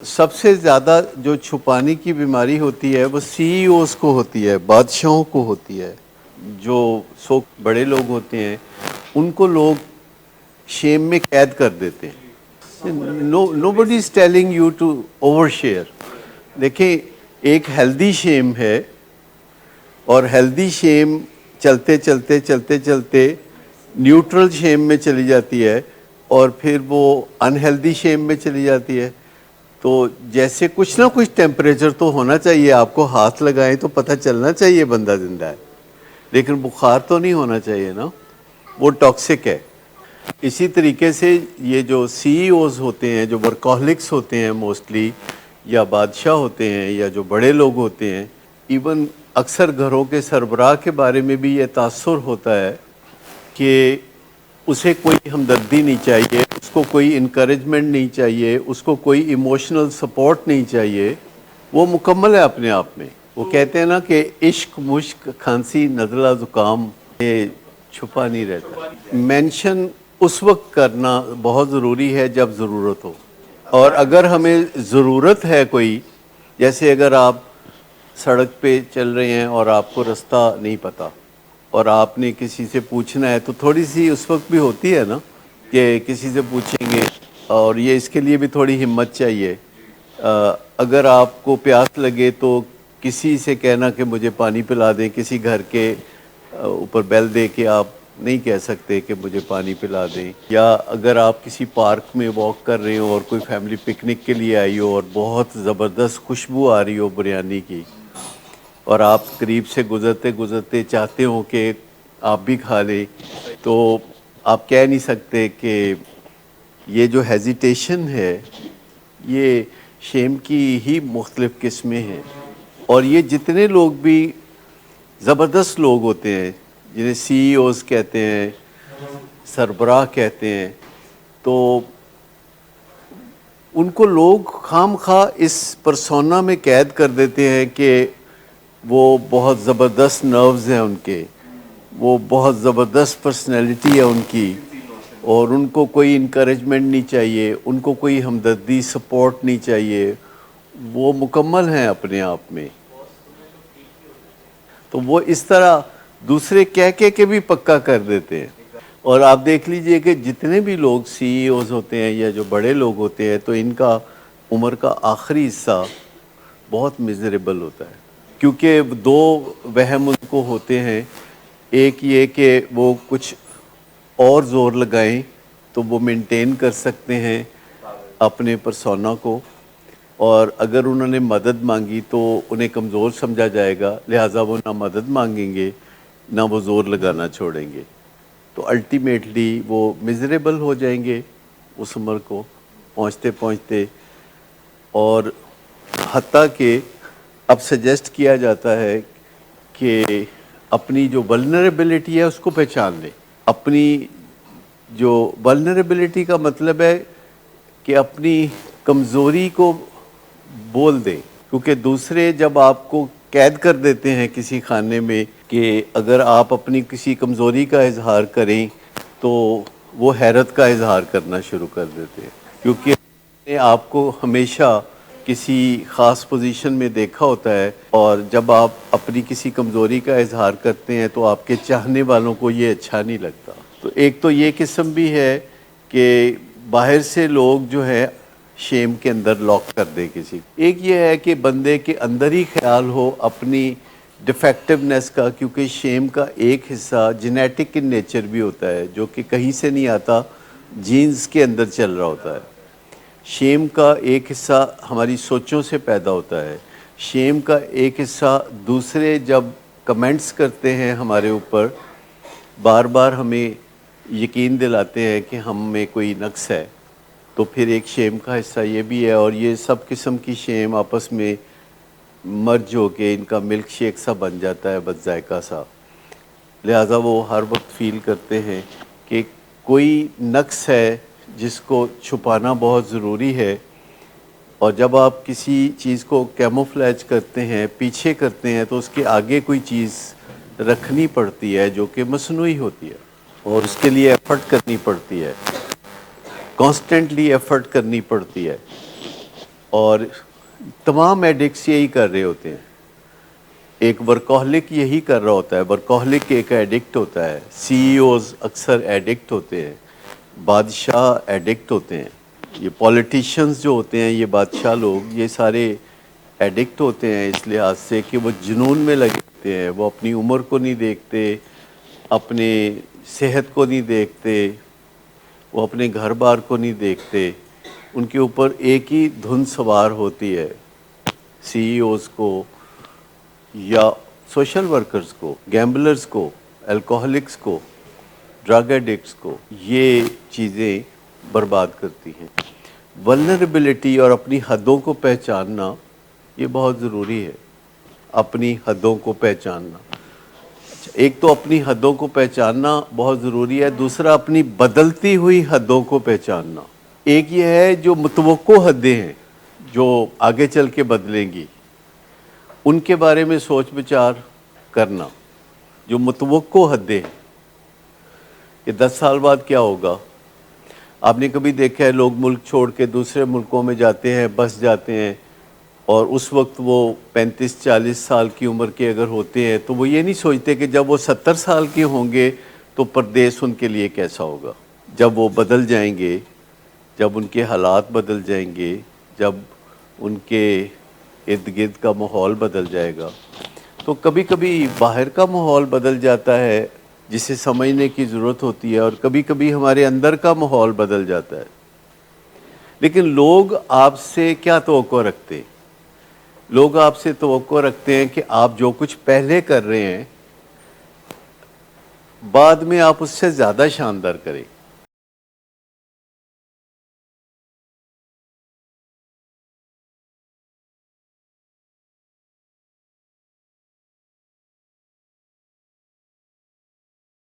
سب سے زیادہ جو چھپانے کی بیماری ہوتی ہے وہ سی ای اوز کو ہوتی ہے، بادشاہوں کو ہوتی ہے۔ جو سو بڑے لوگ ہوتے ہیں ان کو لوگ شیم میں قید کر دیتے ہیں۔ Nobody is telling you to over share. دیکھیں، ایک ہیلدی شیم ہے اور ہیلدی شیم چلتے چلتے چلتے چلتے نیوٹرل شیم میں چلی جاتی ہے اور پھر وہ انہیلدی شیم میں چلی جاتی ہے۔ تو جیسے کچھ نہ کچھ ٹیمپریچر تو ہونا چاہیے، آپ کو ہاتھ لگائیں تو پتہ چلنا چاہیے بندہ زندہ ہے، لیکن بخار تو نہیں ہونا چاہیے نا، وہ ٹاکسک ہے۔ اسی طریقے سے یہ جو سی ای اوز ہوتے ہیں، جو ورکاہولکس ہوتے ہیں موسٹلی، یا بادشاہ ہوتے ہیں، یا جو بڑے لوگ ہوتے ہیں، ایون اکثر گھروں کے سربراہ کے بارے میں بھی یہ تاثر ہوتا ہے کہ اسے کوئی ہمدردی نہیں چاہیے، اس کو کوئی انکریجمنٹ نہیں چاہیے، اس کو کوئی ایموشنل سپورٹ نہیں چاہیے، وہ مکمل ہے اپنے آپ میں۔ وہ کہتے ہیں نا کہ عشق، مشک، کھانسی، نزلہ، زکام یہ چھپا نہیں رہتا۔ مینشن اس وقت کرنا بہت ضروری ہے جب ضرورت ہو، اور اگر ہمیں ضرورت ہے کوئی، جیسے اگر آپ سڑک پہ چل رہے ہیں اور آپ کو رستہ نہیں پتہ اور آپ نے کسی سے پوچھنا ہے، تو تھوڑی سی اس وقت بھی ہوتی ہے نا کہ کسی سے پوچھیں گے، اور یہ اس کے لیے بھی تھوڑی ہمت چاہیے۔ اگر آپ کو پیاس لگے تو کسی سے کہنا کہ مجھے پانی پلا دیں، کسی گھر کے اوپر بیل دے کے آپ نہیں کہہ سکتے کہ مجھے پانی پلا دیں۔ یا اگر آپ کسی پارک میں واک کر رہے ہو اور کوئی فیملی پکنک کے لیے آئی ہو اور بہت زبردست خوشبو آ رہی ہو بریانی کی، اور آپ قریب سے گزرتے گزرتے چاہتے ہو کہ آپ بھی کھا لیں، تو آپ کہہ نہیں سکتے کہ یہ جو ہیزیٹیشن ہے یہ شیم کی ہی مختلف قسمیں ہیں۔ اور یہ جتنے لوگ بھی زبردست لوگ ہوتے ہیں، جنہیں سی ای اوز کہتے ہیں، سربراہ کہتے ہیں، تو ان کو لوگ خام خواہ اس پرسونا میں قید کر دیتے ہیں کہ وہ بہت زبردست نروز ہیں ان کے، وہ بہت زبردست پرسنالٹی ہے ان کی، اور ان کو کوئی انکریجمنٹ نہیں چاہیے، ان کو کوئی ہمدردی سپورٹ نہیں چاہیے، وہ مکمل ہیں اپنے آپ میں۔ تو وہ اس طرح دوسرے کہہ کے بھی پکا کر دیتے ہیں۔ اور آپ دیکھ لیجئے کہ جتنے بھی لوگ سی ای اوز ہوتے ہیں یا جو بڑے لوگ ہوتے ہیں، تو ان کا عمر کا آخری حصہ بہت میزریبل ہوتا ہے، کیونکہ دو وہم ان کو ہوتے ہیں۔ ایک یہ کہ وہ کچھ اور زور لگائیں تو وہ مینٹین کر سکتے ہیں اپنے پرسونا کو، اور اگر انہوں نے مدد مانگی تو انہیں کمزور سمجھا جائے گا، لہٰذا وہ نہ مدد مانگیں گے نہ وہ زور لگانا چھوڑیں گے، تو الٹیمیٹلی وہ میزریبل ہو جائیں گے اس عمر کو پہنچتے پہنچتے۔ اور حتیٰ کہ اب سجیسٹ کیا جاتا ہے کہ اپنی جو ولنریبلٹی ہے اس کو پہچان لیں۔ اپنی جو ولنریبلٹی کا مطلب ہے کہ اپنی کمزوری کو بول دیں، کیونکہ دوسرے جب آپ کو قید کر دیتے ہیں کسی خانے میں کہ اگر آپ اپنی کسی کمزوری کا اظہار کریں تو وہ حیرت کا اظہار کرنا شروع کر دیتے ہیں، کیونکہ آپ کو ہمیشہ کسی خاص پوزیشن میں دیکھا ہوتا ہے، اور جب آپ اپنی کسی کمزوری کا اظہار کرتے ہیں تو آپ کے چاہنے والوں کو یہ اچھا نہیں لگتا۔ تو ایک تو یہ قسم بھی ہے کہ باہر سے لوگ جو ہے شیم کے اندر لاک کر دیں کسی۔ ایک یہ ہے کہ بندے کے اندر ہی خیال ہو اپنی ڈیفیکٹونیس کا، کیونکہ شیم کا ایک حصہ جینیٹک ان نیچر بھی ہوتا ہے، جو کہ کہیں سے نہیں آتا، جینز کے اندر چل رہا ہوتا ہے۔ شیم کا ایک حصہ ہماری سوچوں سے پیدا ہوتا ہے۔ شیم کا ایک حصہ دوسرے جب کمنٹس کرتے ہیں ہمارے اوپر، بار بار ہمیں یقین دلاتے ہیں کہ ہم میں کوئی نقص ہے، تو پھر ایک شیم کا حصہ یہ بھی ہے۔ اور یہ سب قسم کی شیم آپس میں مرج ہو کے ان کا ملک شیک سا بن جاتا ہے، بد ذائقہ سا، لہٰذا وہ ہر وقت فیل کرتے ہیں کہ کوئی نقص ہے جس کو چھپانا بہت ضروری ہے۔ اور جب آپ کسی چیز کو کیموفلیج کرتے ہیں، پیچھے کرتے ہیں، تو اس کے آگے کوئی چیز رکھنی پڑتی ہے جو کہ مصنوعی ہوتی ہے، اور اس کے لیے ایفرٹ کرنی پڑتی ہے، کانسٹنٹلی ایفرٹ کرنی پڑتی ہے۔ اور تمام ایڈکٹس یہی کر رہے ہوتے ہیں. ایک ورکہولک یہی کر رہا ہوتا ہے، ورکہولک ایک ایڈکٹ ہوتا ہے، سی ای اوز اکثر ایڈکٹ ہوتے ہیں، بادشاہ ایڈکٹ ہوتے ہیں، یہ پولیٹیشنز جو ہوتے ہیں، یہ بادشاہ لوگ، یہ سارے ایڈکٹ ہوتے ہیں اس لحاظ سے کہ وہ جنون میں لگے ہوتے ہیں، وہ اپنی عمر کو نہیں دیکھتے، اپنے صحت کو نہیں دیکھتے، وہ اپنے گھر بار کو نہیں دیکھتے. ان کے اوپر ایک ہی دھن سوار ہوتی ہے، سی ای اوز کو یا سوشل ورکرز کو، گیمبلرز کو، الکوہلکس کو، ڈرگ ایڈکٹس کو، یہ چیزیں برباد کرتی ہیں. ولنریبلٹی اور اپنی حدوں کو پہچاننا یہ بہت ضروری ہے. اپنی حدوں کو پہچاننا، ایک تو اپنی حدوں کو پہچاننا بہت ضروری ہے، دوسرا اپنی بدلتی ہوئی حدوں کو پہچاننا. ایک یہ ہے جو متوقع حدیں ہیں جو آگے چل کے بدلیں گی، ان کے بارے میں سوچ بچار کرنا. جو متوقع حدیں ہیں کہ 10 سال بعد کیا ہوگا. آپ نے کبھی دیکھا ہے لوگ ملک چھوڑ کے دوسرے ملکوں میں جاتے ہیں، بس جاتے ہیں، اور اس وقت وہ 35-40 سال کی عمر کے اگر ہوتے ہیں تو وہ یہ نہیں سوچتے کہ جب وہ 70 سال کے ہوں گے تو پردیس ان کے لیے کیسا ہوگا. جب وہ بدل جائیں گے، جب ان کے حالات بدل جائیں گے، جب ان کے ارد گرد کا ماحول بدل جائے گا، تو کبھی کبھی باہر کا ماحول بدل جاتا ہے جسے سمجھنے کی ضرورت ہوتی ہے، اور کبھی کبھی ہمارے اندر کا ماحول بدل جاتا ہے. لیکن لوگ آپ سے کیا توقع رکھتے ہیں؟ لوگ آپ سے توقع رکھتے ہیں کہ آپ جو کچھ پہلے کر رہے ہیں بعد میں آپ اس سے زیادہ شاندار کریں.